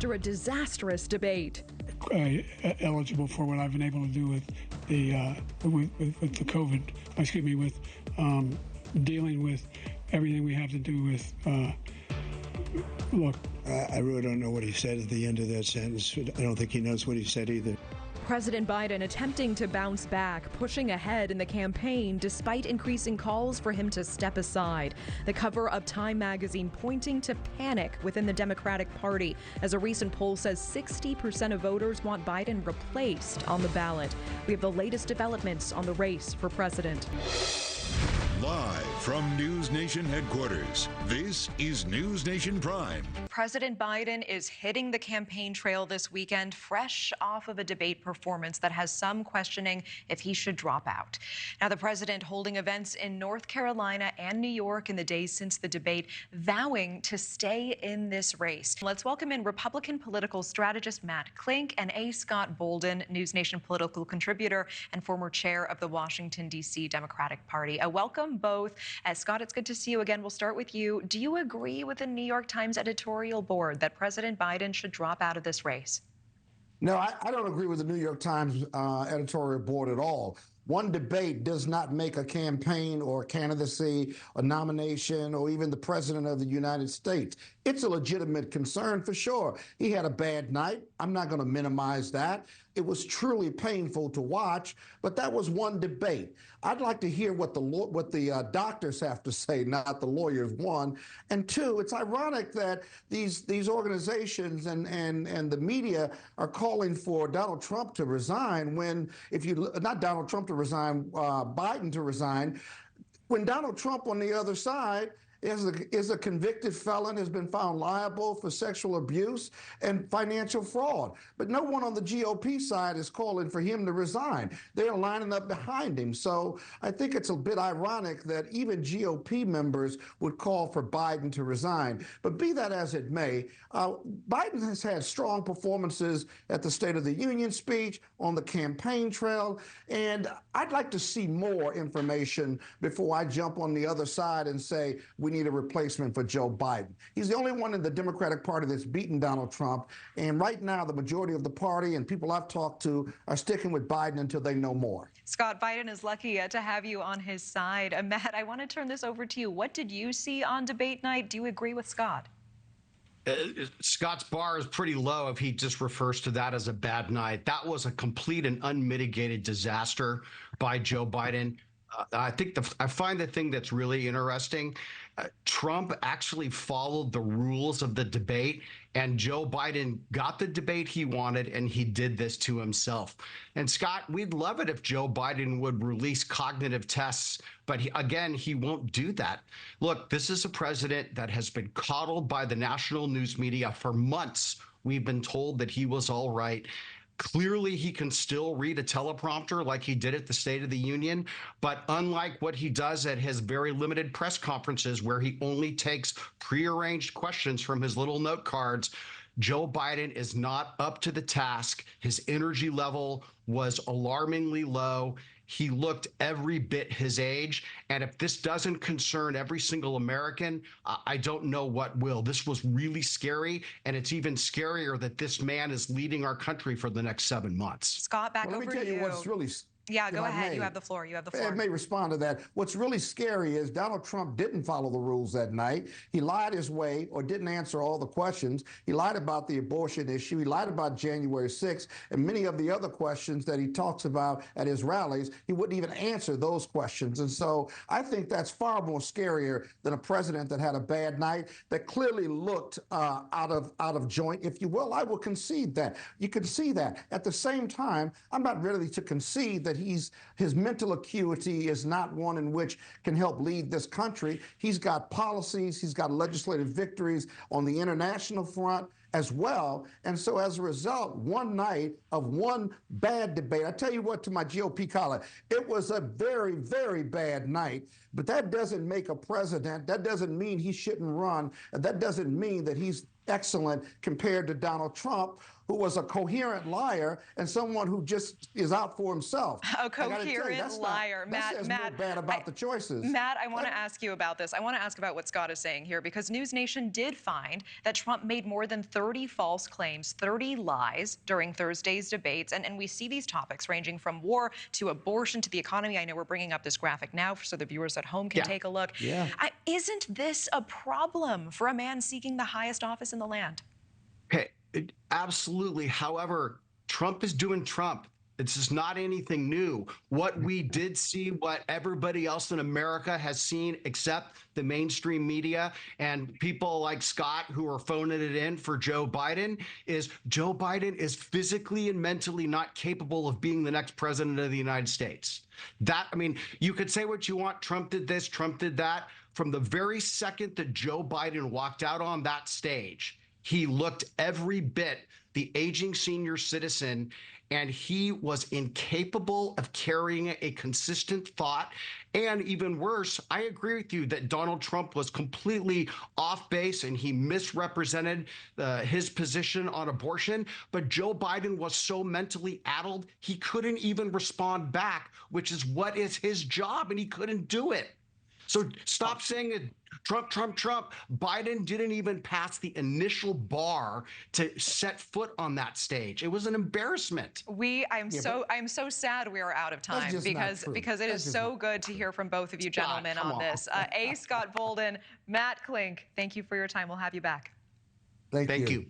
after a disastrous debate. Eligible for what I've been able to do with the COVID, with dealing with everything we have to do with, look. I really don't know what he said at the end of that sentence. I don't think he knows what he said either. President Biden attempting to bounce back, pushing ahead in the campaign despite increasing calls for him to step aside. The cover of Time magazine pointing to panic within the Democratic Party as a recent poll says 60% of voters want Biden replaced on the ballot. We have the latest developments on the race for president. Live from NewsNation headquarters, this is NewsNation Prime. President Biden is hitting the campaign trail this weekend, fresh off of a debate performance that has some questioning if he should drop out. Now, the president holding events in North Carolina and New York in the days since the debate, vowing to stay in this race. Let's welcome in Republican political strategist Matt Klink and A. Scott Bolden, NewsNation political contributor and former chair of the Washington, D.C. Democratic Party. Welcome both. Scott, it's good to see you again. We'll start with you. Do you agree with the New York Times editorial board that President Biden should drop out of this race? No, I don't agree with the New York Times editorial board at all. One debate does not make a campaign or candidacy, a nomination, or even the president of the United States. It's a legitimate concern for sure. He had a bad night. I'm not going to minimize that. It was truly painful to watch, but that was one debate. I'd like to hear what the doctors have to say, not the lawyers, one. And two, it's ironic that these organizations and the media are calling for Donald Trump to resign when, not Donald Trump to resign, Biden to resign, when Donald Trump on the other side is a convicted felon, has been found liable for sexual abuse and financial fraud. But no one on the GOP side is calling for him to resign. They're lining up behind him. So I think it's a bit ironic that even GOP members would call for Biden to resign. But be that as it may, Biden has had strong performances at the State of the Union speech, on the campaign trail, and I'd like to see more information before I jump on the other side and say we need a replacement for Joe Biden. He's the only one in the Democratic Party that's beaten Donald Trump. And right now, the majority of the party and people I've talked to are sticking with Biden until they know more. Scott, Biden is lucky to have you on his side. Matt, I want to turn this over to you. What did you see on debate night? Do you agree with Scott? Scott's bar is pretty low if he just refers to that as a bad night. That was a complete and unmitigated disaster by Joe Biden. I find the thing that's really interesting, Trump actually followed the rules of the debate, and Joe Biden got the debate he wanted, and he did this to himself. And Scott, we'd love it if Joe Biden would release cognitive tests, but he won't do that. Look, this is a president that has been coddled by the national news media for months. We've been told that he was all right. Clearly, he can still read a teleprompter like he did at the State of the Union. But unlike what he does at his very limited press conferences, where he only takes prearranged questions from his little note cards, Joe Biden is not up to the task. His energy level was alarmingly low. He looked every bit his age. And if this doesn't concern every single American, I don't know what will. This was really scary. And it's even scarier that this man is leading our country for the next 7 months. Scott, back over to you. Let me tell you what's really Yeah, go ahead. You have the floor. You have the floor. I may respond to that. What's really scary is Donald Trump didn't follow the rules that night. He lied his way or didn't answer all the questions. He lied about the abortion issue. He lied about January 6th and many of the other questions that he talks about at his rallies. He wouldn't even answer those questions. And so I think that's far more scarier than a president that had a bad night, that clearly looked out of joint, if you will. I will concede that. You can see that. At the same time, I'm not ready to concede that his mental acuity is not one in which can help lead this country. He's got policies, he's got legislative victories on the international front as well. And so as a result, one night of one bad debate, I tell you what, to my GOP colleague, it was a very, very bad night, but that doesn't make a president. That doesn't mean he shouldn't run. That doesn't mean that he's excellent compared to Donald Trump, who was a coherent liar and someone who just is out for himself. A coherent liar. That says more bad about the choices. Matt, I want to ask you about this. I want to ask about what Scott is saying here, because NewsNation did find that Trump made more than 30 false claims, 30 lies during Thursday's debates. And we see these topics ranging from war to abortion to the economy. I know we're bringing up this graphic now so the viewers at home can take a look. Yeah. Isn't this a problem for a man seeking the highest office in the land? Okay, absolutely. However, Trump is doing Trump. This is not anything new. What we did see, what everybody else in America has seen, except the mainstream media and people like Scott who are phoning it in for Joe Biden, is Joe Biden is physically and mentally not capable of being the next president of the United States. I mean, you could say what you want. Trump did this, Trump did that. From the very second that Joe Biden walked out on that stage, he looked every bit the aging senior citizen, and he was incapable of carrying a consistent thought. And even worse, I agree with you that Donald Trump was completely off base and he misrepresented his position on abortion. But Joe Biden was so mentally addled, he couldn't even respond back, which is what is his job, and he couldn't do it. So stop saying it. Trump, Trump, Trump. Biden didn't even pass the initial bar to set foot on that stage. It was an embarrassment. I'm so sad we are out of time because it is so good to hear from both of you gentlemen on this. Scott Bolden, Matt Klink, thank you for your time. We'll have you back. Thank you.